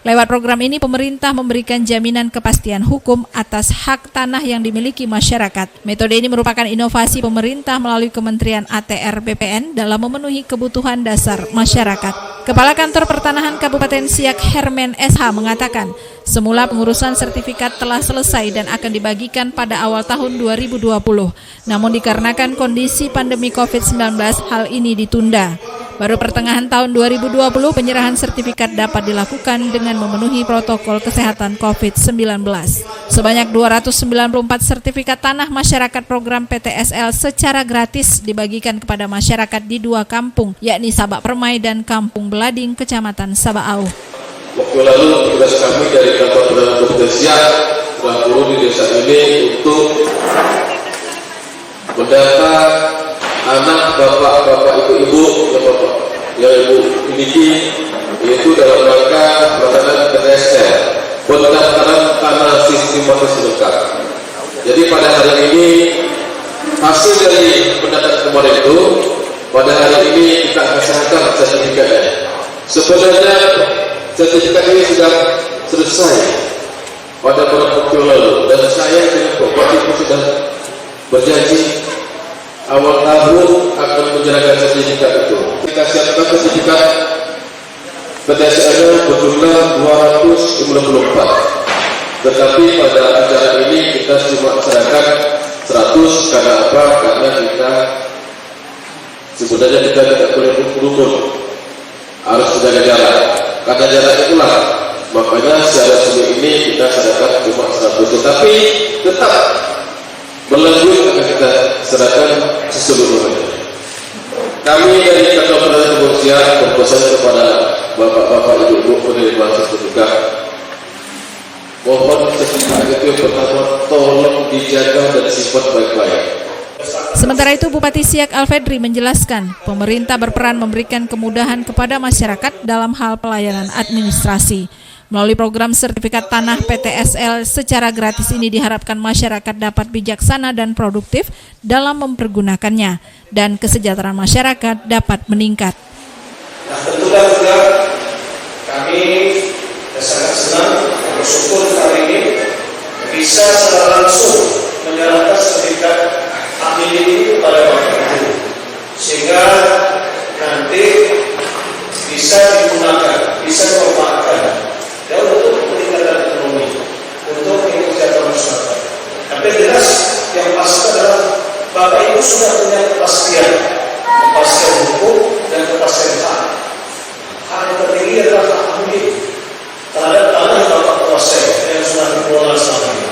Lewat program ini, pemerintah memberikan jaminan kepastian hukum atas hak tanah yang dimiliki masyarakat. Metode ini merupakan inovasi pemerintah melalui Kementerian ATR BPN dalam memenuhi kebutuhan dasar masyarakat. Kepala Kantor Pertanahan Kabupaten Siak Hermen SH mengatakan, semula pengurusan sertifikat telah selesai dan akan dibagikan pada awal tahun 2020. Namun dikarenakan kondisi pandemi COVID-19, hal ini ditunda. Baru pertengahan tahun 2020 penyerahan sertifikat dapat dilakukan dengan memenuhi protokol kesehatan COVID-19. Sebanyak 294 sertifikat tanah masyarakat program PTSL secara gratis dibagikan kepada masyarakat di 2 kampung, yakni Sabak Permai dan Kampung Belading, Kecamatan Sabaau. Waktu lalu tugas kami dari kantor Pertanahan Kabupaten Siak telah turun di desa ini untuk mendata anak bapak-bapak ibu-ibu yang ibu miliki, yaitu dalam rangka pelaksanaan PTSL, pendaftaran tanah sistematis lengkap. Jadi pada hari ini hasil dari pendaftaran kemarin itu, pada hari ini kita akan serahkan sertifikatnya. Sebenarnya sertifikat ini sudah selesai pada bulan Oktober lalu, dan saya dengan Bapak Ibu sudah berjanji awal tahun akan menyerahkan sertifikat itu. Kita siapkan sertifikat PTSL berjumlah 294. Tetapi pada acara ini kita cuma serahkan 100 karena apa? Karena kita sebenarnya kita tidak boleh berkerumun, harus menjaga jarak. Karena jarak itulah makanya secara seni ini kita sadakan cuma 100, tetapi tetap berlanjut akan kita sadakan seseluruhnya. Kami dari Kantor Perdana Kepolisian berpesan kepada bapak-bapak, ibu-ibu penerima sertifikat, mohon sertifikat itu yang pertama tolong dijaga dan simpan baik-baik. Sementara itu, Bupati Siak Alfedri menjelaskan, pemerintah berperan memberikan kemudahan kepada masyarakat dalam hal pelayanan administrasi. Melalui program sertifikat tanah PTSL secara gratis ini diharapkan masyarakat dapat bijaksana dan produktif dalam mempergunakannya dan kesejahteraan masyarakat dapat meningkat. Nah, tentunya juga kami sangat senang dan bersyukur kali ini bisa secara langsung menyerahkan sertifikat amil ini kepada Bapak Ibu, sehingga nanti bisa digunakan, bisa dimanfaatkan dan untuk peningkatan ekonomi, untuk kesejahteraan masyarakat. Tapi jelas yang pasti adalah Bapak Ibu sudah punya kepastian hukum dan kepastian hak. Hak yang tertinggi adalah hak amil terhadap tanah yang Bapak kuasai yang sudah dikelola selama ini.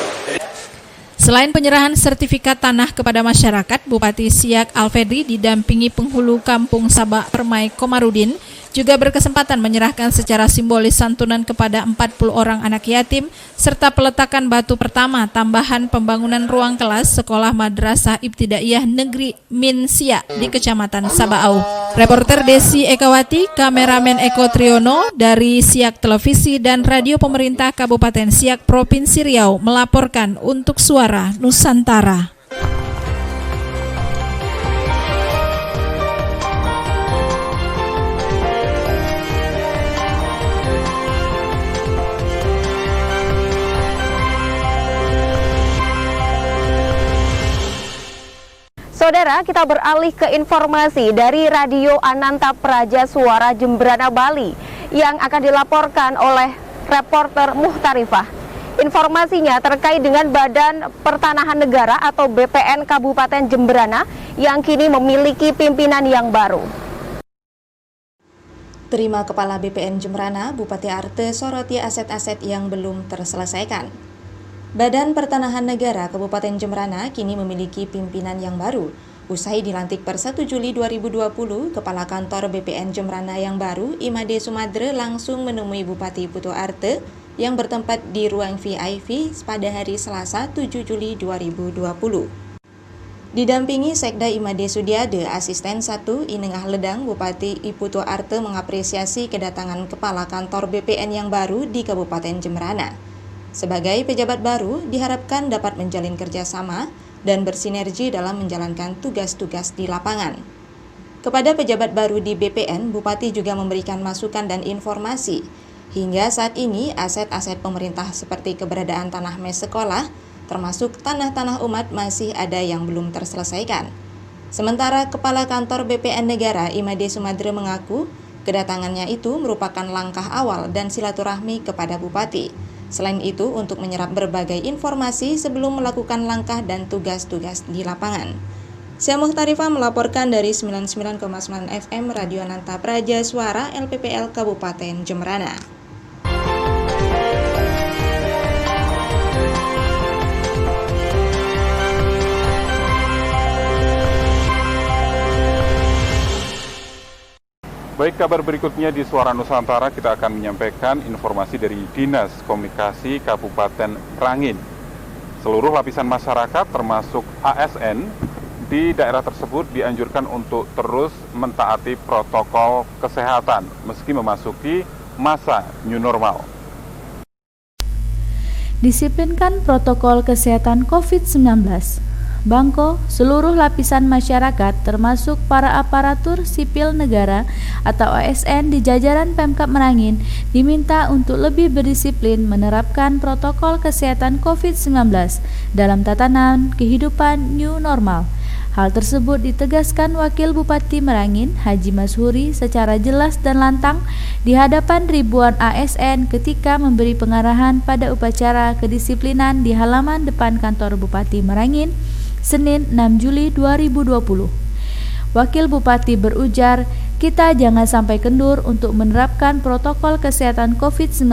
Selain penyerahan sertifikat tanah kepada masyarakat, Bupati Siak Alfedri didampingi penghulu kampung Sabak Permai Komarudin juga berkesempatan menyerahkan secara simbolis santunan kepada 40 orang anak yatim serta peletakan batu pertama tambahan pembangunan ruang kelas Sekolah Madrasah Ibtidaiyah Negeri Minsia di Kecamatan Sabaau. Reporter Desi Ekawati, kameramen Eko Triono dari Siak Televisi dan Radio Pemerintah Kabupaten Siak Provinsi Riau melaporkan untuk Suara Nusantara. Saudara, kita beralih ke informasi dari Radio Ananta Praja Suara Jemberana Bali yang akan dilaporkan oleh reporter Muhtarifah. Informasinya terkait dengan Badan Pertanahan Negara atau BPN Kabupaten Jemberana yang kini memiliki pimpinan yang baru. Terima Kepala BPN Jemberana, Bupati Arte soroti aset-aset yang belum terselesaikan. Badan Pertanahan Negara Kabupaten Jemberana kini memiliki pimpinan yang baru. Usai dilantik per 1 Juli 2020, Kepala Kantor BPN Jemberana yang baru, Imade Sumadre, langsung menemui Bupati Putu Arte yang bertempat di ruang VIP pada hari Selasa 7 Juli 2020. Didampingi Sekda Imade Sudiade, Asisten 1 Inengah Ledang, Bupati Putu Arte mengapresiasi kedatangan Kepala Kantor BPN yang baru di Kabupaten Jemberana. Sebagai pejabat baru, diharapkan dapat menjalin kerjasama dan bersinergi dalam menjalankan tugas-tugas di lapangan. Kepada pejabat baru di BPN, Bupati juga memberikan masukan dan informasi. Hingga saat ini, aset-aset pemerintah seperti keberadaan tanah mes sekolah, termasuk tanah-tanah umat masih ada yang belum terselesaikan. Sementara Kepala Kantor BPN Negara, Imade Sumadre, mengaku kedatangannya itu merupakan langkah awal dan silaturahmi kepada Bupati. Selain itu, untuk menyerap berbagai informasi sebelum melakukan langkah dan tugas-tugas di lapangan. Saya Muhtarifah melaporkan dari 99,9 FM Radio Ananta Praja Suara LPPL Kabupaten Jemberana. Baik, kabar berikutnya di Suara Nusantara kita akan menyampaikan informasi dari Dinas Komunikasi Kabupaten Merangin. Seluruh lapisan masyarakat termasuk ASN di daerah tersebut dianjurkan untuk terus mentaati protokol kesehatan meski memasuki masa new normal. Disiplinkan protokol kesehatan COVID-19. Bangko, seluruh lapisan masyarakat termasuk para aparatur sipil negara atau ASN di jajaran Pemkab Merangin diminta untuk lebih berdisiplin menerapkan protokol kesehatan COVID-19 dalam tatanan kehidupan new normal. Hal tersebut ditegaskan Wakil Bupati Merangin, Haji Mashuri, secara jelas dan lantang di hadapan ribuan ASN ketika memberi pengarahan pada upacara kedisiplinan di halaman depan kantor Bupati Merangin Senin 6 Juli 2020. Wakil Bupati berujar, kita jangan sampai kendur untuk menerapkan protokol kesehatan COVID-19.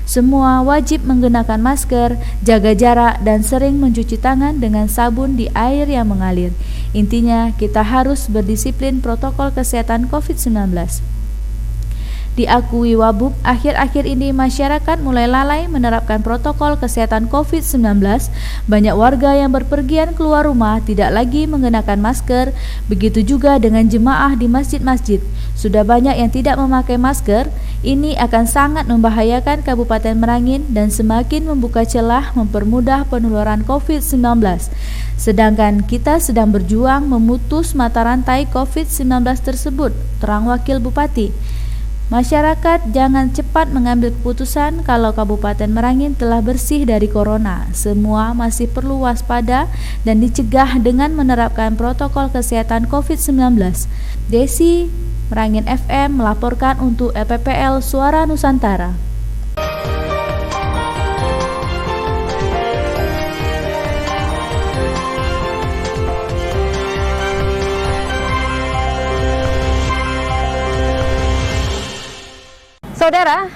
Semua wajib menggunakan masker, jaga jarak, dan sering mencuci tangan dengan sabun di air yang mengalir. Intinya, kita harus berdisiplin protokol kesehatan COVID-19. Diakui Wabub, akhir-akhir ini masyarakat mulai lalai menerapkan protokol kesehatan COVID-19. Banyak warga yang berpergian keluar rumah tidak lagi menggunakan masker, begitu juga dengan jemaah di masjid-masjid. Sudah banyak yang tidak memakai masker, ini akan sangat membahayakan Kabupaten Merangin dan semakin membuka celah mempermudah penularan COVID-19. Sedangkan kita sedang berjuang memutus mata rantai COVID-19 tersebut, terang Wakil Bupati. Masyarakat jangan cepat mengambil keputusan kalau Kabupaten Merangin telah bersih dari corona. Semua masih perlu waspada dan dicegah dengan menerapkan protokol kesehatan COVID-19. Desi, Merangin FM melaporkan untuk LPPL Suara Nusantara. Saudara,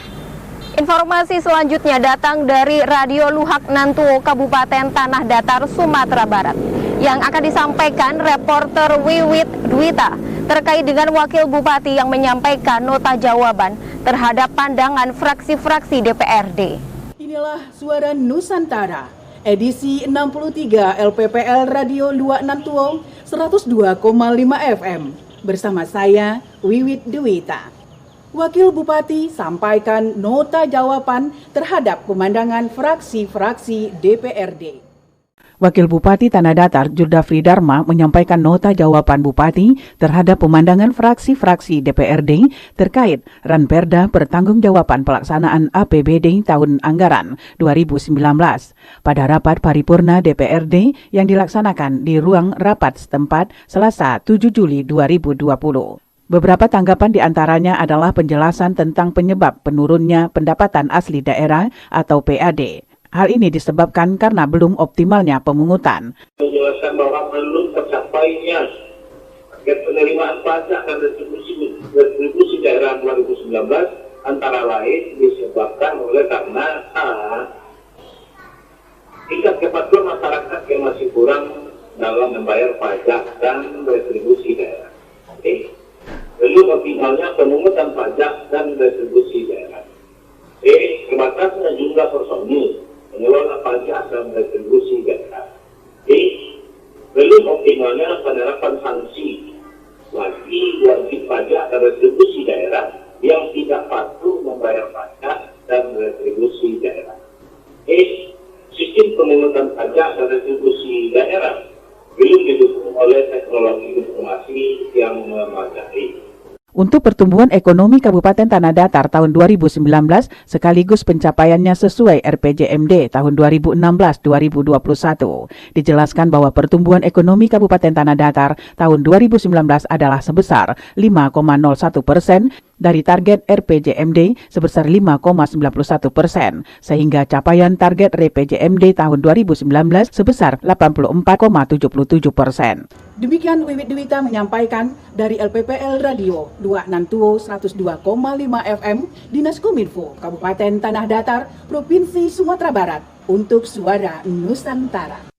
informasi selanjutnya datang dari Radio Luhak Nantuo Kabupaten Tanah Datar, Sumatera Barat, yang akan disampaikan reporter Wiwit Dwita terkait dengan Wakil Bupati yang menyampaikan nota jawaban terhadap pandangan fraksi-fraksi DPRD. Inilah Suara Nusantara, edisi 63 LPPL Radio Luhak Nantuo 102,5 FM. Bersama saya, Wiwit Dwita. Wakil Bupati sampaikan nota jawaban terhadap pemandangan fraksi-fraksi DPRD. Wakil Bupati Tanah Datar Jurdafri Dharma menyampaikan nota jawaban Bupati terhadap pemandangan fraksi-fraksi DPRD terkait Ranperda Pertanggungjawaban Pelaksanaan APBD tahun anggaran 2019 pada rapat paripurna DPRD yang dilaksanakan di ruang rapat setempat Selasa 7 Juli 2020. Beberapa tanggapan diantaranya adalah penjelasan tentang penyebab penurunnya pendapatan asli daerah atau PAD. Hal ini disebabkan karena belum optimalnya pemungutan. Menjelaskan bahwa belum tercapainya target penerimaan pajak dan retribusi daerah 2019 antara lain disebabkan oleh karena tingkat kepatuhan masyarakat yang masih kurang dalam membayar pajak dan retribusi daerah. Belum optimalnya pemungutan pajak dan retribusi daerah. Terbatasnya jumlah personil pengelola pajak dan retribusi daerah. Belum optimalnya penerapan sanksi bagi wajib pajak dan retribusi daerah yang tidak patuh membayar pajak dan retribusi daerah. Sistem pemungutan pajak dan retribusi daerah belum didukung oleh teknologi informasi yang memadai. Untuk pertumbuhan ekonomi Kabupaten Tanah Datar tahun 2019 sekaligus pencapaiannya sesuai RPJMD tahun 2016-2021. Dijelaskan bahwa pertumbuhan ekonomi Kabupaten Tanah Datar tahun 2019 adalah sebesar 5,01% dari target RPJMD sebesar 5,91%, sehingga capaian target RPJMD tahun 2019 sebesar 84,77%. Demikian Wiwit Dwita menyampaikan dari LPPL Radio Luhak Nantuo 102,5 FM Dinas Kominfo Kabupaten Tanah Datar Provinsi Sumatera Barat untuk Suara Nusantara.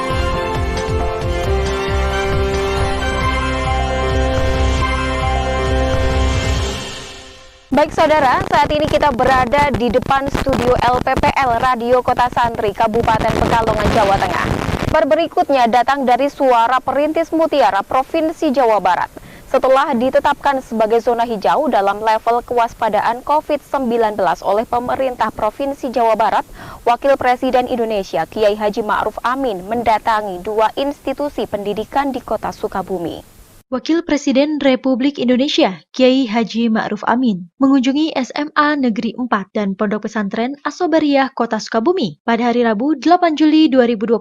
Baik saudara, saat ini kita berada di depan studio LPPL Radio Kota Santri Kabupaten Pekalongan, Jawa Tengah. Kabar berikutnya datang dari Suara Perintis Mutiara Provinsi Jawa Barat. Setelah ditetapkan sebagai zona hijau dalam level kewaspadaan COVID-19 oleh pemerintah Provinsi Jawa Barat, Wakil Presiden Indonesia Kiai Haji Ma'ruf Amin mendatangi 2 institusi pendidikan di Kota Sukabumi. Wakil Presiden Republik Indonesia, Kiai Haji Ma'ruf Amin, mengunjungi SMA Negeri 4 dan Pondok Pesantren Asobariah Kota Sukabumi pada hari Rabu 8 Juli 2020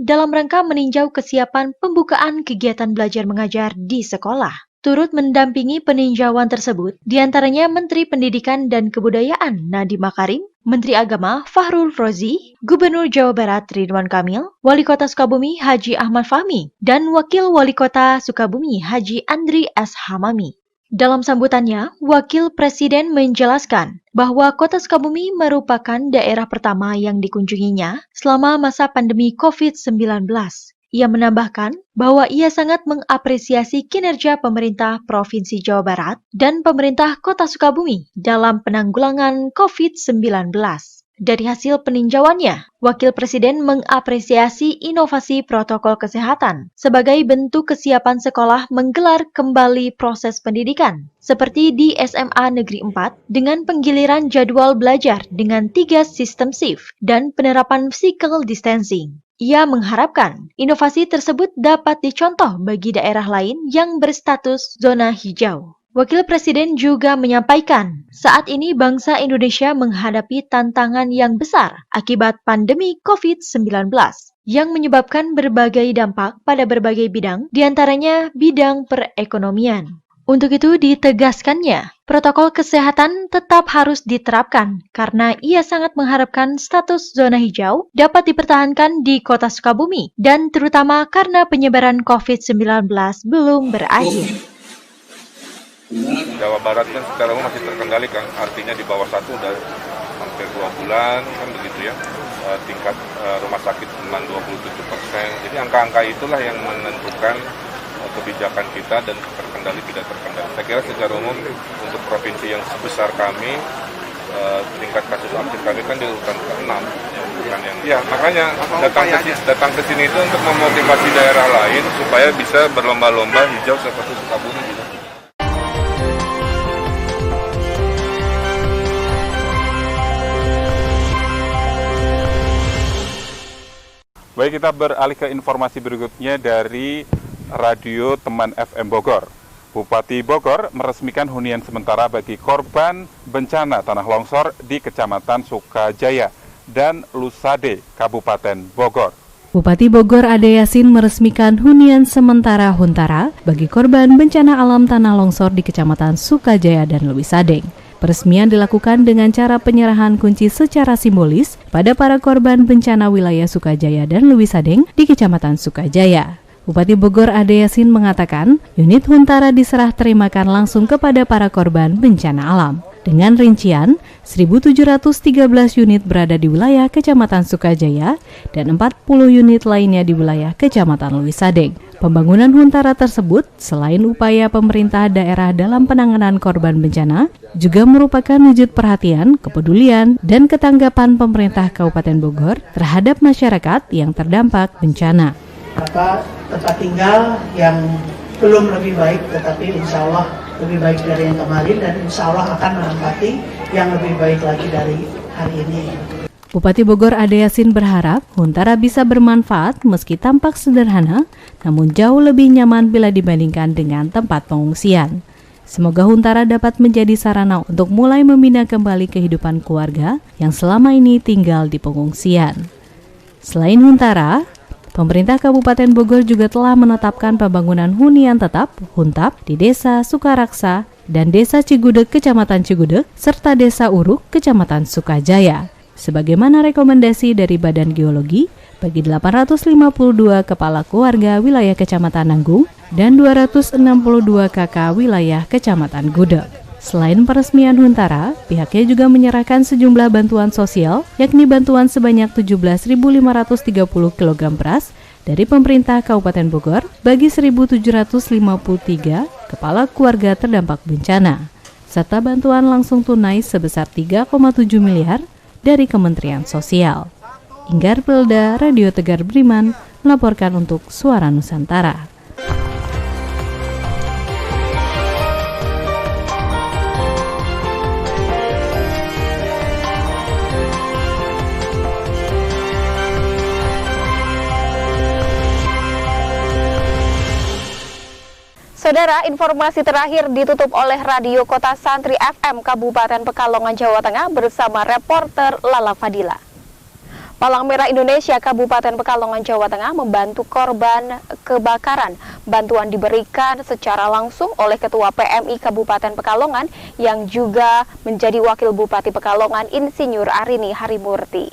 dalam rangka meninjau kesiapan pembukaan kegiatan belajar mengajar di sekolah. turut mendampingi peninjauan tersebut, diantaranya Menteri Pendidikan dan Kebudayaan Nadiem Makarim, Menteri Agama Fahrul Rozi, Gubernur Jawa Barat Ridwan Kamil, Wali Kota Sukabumi Haji Ahmad Fahmi, dan Wakil Wali Kota Sukabumi Haji Andri S. Hamami. Dalam sambutannya, Wakil Presiden menjelaskan bahwa Kota Sukabumi merupakan daerah pertama yang dikunjunginya selama masa pandemi COVID-19. Ia menambahkan bahwa ia sangat mengapresiasi kinerja pemerintah Provinsi Jawa Barat dan pemerintah Kota Sukabumi dalam penanggulangan COVID-19. Dari hasil peninjauannya, Wakil Presiden mengapresiasi inovasi protokol kesehatan sebagai bentuk kesiapan sekolah menggelar kembali proses pendidikan, seperti di SMA Negeri 4 dengan penggiliran jadwal belajar dengan 3 sistem shift dan penerapan physical distancing. Ia mengharapkan inovasi tersebut dapat dicontoh bagi daerah lain yang berstatus zona hijau. Wakil Presiden juga menyampaikan, saat ini bangsa Indonesia menghadapi tantangan yang besar akibat pandemi COVID-19 yang menyebabkan berbagai dampak pada berbagai bidang, diantaranya bidang perekonomian. Untuk itu ditegaskannya, protokol kesehatan tetap harus diterapkan karena ia sangat mengharapkan status zona hijau dapat dipertahankan di Kota Sukabumi dan terutama karena penyebaran COVID-19 belum berakhir. Jawa Barat kan secara umum masih terkendali kan, artinya di bawah 1 udah hampir 2 bulan kan begitu ya. Tingkat rumah sakit cuma 27%. Jadi angka-angka itulah yang menentukan kebijakan kita dan terkendali tidak terkendali. Saya kira secara umum untuk provinsi yang sebesar kami, tingkat kasus aktif kami kan di urutan ke-6, bukan yang. Ya makanya datang ke sini itu untuk memotivasi daerah lain supaya bisa berlomba-lomba hijau seperti Sukabumi gitu. Baik, kita beralih ke informasi berikutnya dari Radio Teman FM Bogor. Bupati Bogor meresmikan hunian sementara bagi korban bencana tanah longsor di Kecamatan Sukajaya dan Lusade, Kabupaten Bogor. Bupati Bogor Ade Yasin meresmikan hunian sementara Huntara bagi korban bencana alam tanah longsor di Kecamatan Sukajaya dan Lusade. Peresmian dilakukan dengan cara penyerahan kunci secara simbolis pada para korban bencana wilayah Sukajaya dan Lewisadeng di Kecamatan Sukajaya. Bupati Bogor Ade Yasin mengatakan, unit Huntara diserah terimakan langsung kepada para korban bencana alam. Dengan rincian, 1.713 unit berada di wilayah Kecamatan Sukajaya dan 40 unit lainnya di wilayah Kecamatan Lewisadeng. Pembangunan Huntara tersebut, selain upaya pemerintah daerah dalam penanganan korban bencana, juga merupakan wujud perhatian, kepedulian, dan ketanggapan pemerintah Kabupaten Bogor terhadap masyarakat yang terdampak bencana. Tempat tinggal yang belum lebih baik, tetapi insya Allah lebih baik dari yang kemarin dan insya Allah akan menempati yang lebih baik lagi dari hari ini. Bupati Bogor Ade Yasin berharap Huntara bisa bermanfaat meski tampak sederhana, namun jauh lebih nyaman bila dibandingkan dengan tempat pengungsian. Semoga Huntara dapat menjadi sarana untuk mulai membina kembali kehidupan keluarga yang selama ini tinggal di pengungsian. Selain Huntara, pemerintah Kabupaten Bogor juga telah menetapkan pembangunan hunian tetap (Huntap) di Desa Sukaraksa dan Desa Cigudeg, Kecamatan Cigudeg, serta Desa Uruk, Kecamatan Sukajaya, sebagaimana rekomendasi dari Badan Geologi bagi 852 kepala keluarga wilayah Kecamatan Nanggung dan 262 KK wilayah Kecamatan Gudeg. Selain peresmian Huntara, pihaknya juga menyerahkan sejumlah bantuan sosial, yakni bantuan sebanyak 17.530 kg beras dari pemerintah Kabupaten Bogor bagi 1.753 kepala keluarga terdampak bencana, serta bantuan langsung tunai sebesar 3,7 miliar dari Kementerian Sosial. Inggar Pelda, Radio Tegar Beriman, melaporkan untuk Suara Nusantara. Saudara, informasi terakhir ditutup oleh Radio Kota Santri FM Kabupaten Pekalongan, Jawa Tengah bersama reporter Lala Fadila. Palang Merah Indonesia Kabupaten Pekalongan, Jawa Tengah membantu korban kebakaran. Bantuan diberikan secara langsung oleh Ketua PMI Kabupaten Pekalongan yang juga menjadi Wakil Bupati Pekalongan, Insinyur Arini Harimurti.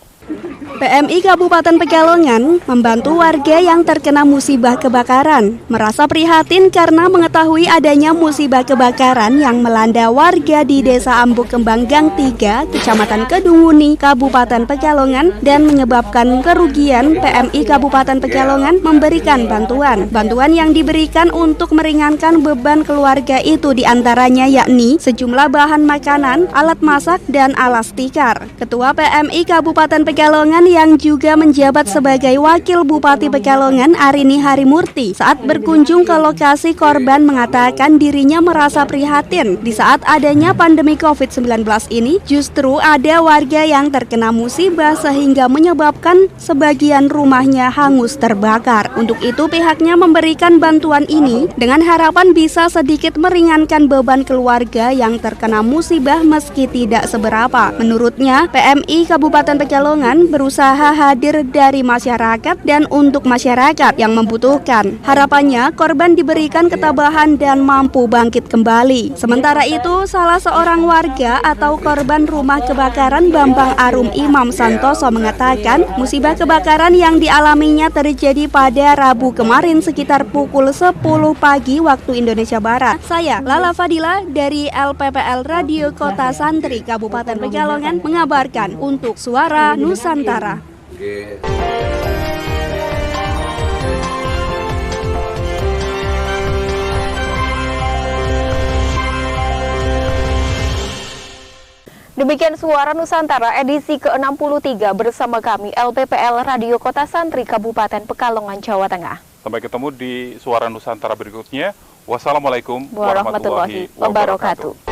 PMI Kabupaten Pekalongan membantu warga yang terkena musibah kebakaran. Merasa prihatin karena mengetahui adanya musibah kebakaran yang melanda warga di Desa Ambuk Kembang Gang 3, Kecamatan Kedunguni, Kabupaten Pekalongan dan menyebabkan kerugian. PMI Kabupaten Pekalongan memberikan bantuan. Bantuan yang diberikan untuk meringankan beban keluarga itu diantaranya yakni sejumlah bahan makanan, alat masak, dan alas tikar. Ketua PMI Kabupaten Pekalongan yang juga menjabat sebagai Wakil Bupati Pekalongan, Arini Harimurti, saat berkunjung ke lokasi korban mengatakan dirinya merasa prihatin. Di saat adanya pandemi COVID-19 ini, justru ada warga yang terkena musibah sehingga menyebabkan sebagian rumahnya hangus terbakar. Untuk itu pihaknya memberikan bantuan ini dengan harapan bisa sedikit meringankan beban keluarga yang terkena musibah meski tidak seberapa. Menurutnya, PMI Kabupaten Pekalongan berusaha hadir dari masyarakat dan untuk masyarakat yang membutuhkan. Harapannya korban diberikan ketabahan dan mampu bangkit kembali. Sementara itu, salah seorang warga atau korban rumah kebakaran, Bambang Arum Imam Santoso, mengatakan musibah kebakaran yang dialaminya terjadi pada Rabu kemarin sekitar pukul 10 pagi waktu Indonesia Barat. Saya Lala Fadila dari LPPL Radio Kota Santri Kabupaten Pekalongan mengabarkan untuk Suara Nusantara. Demikian Suara Nusantara edisi ke-63 bersama kami LPPL Radio Kota Santri Kabupaten Pekalongan, Jawa Tengah. Sampai ketemu di Suara Nusantara berikutnya. Wassalamualaikum warahmatullahi wabarakatuh.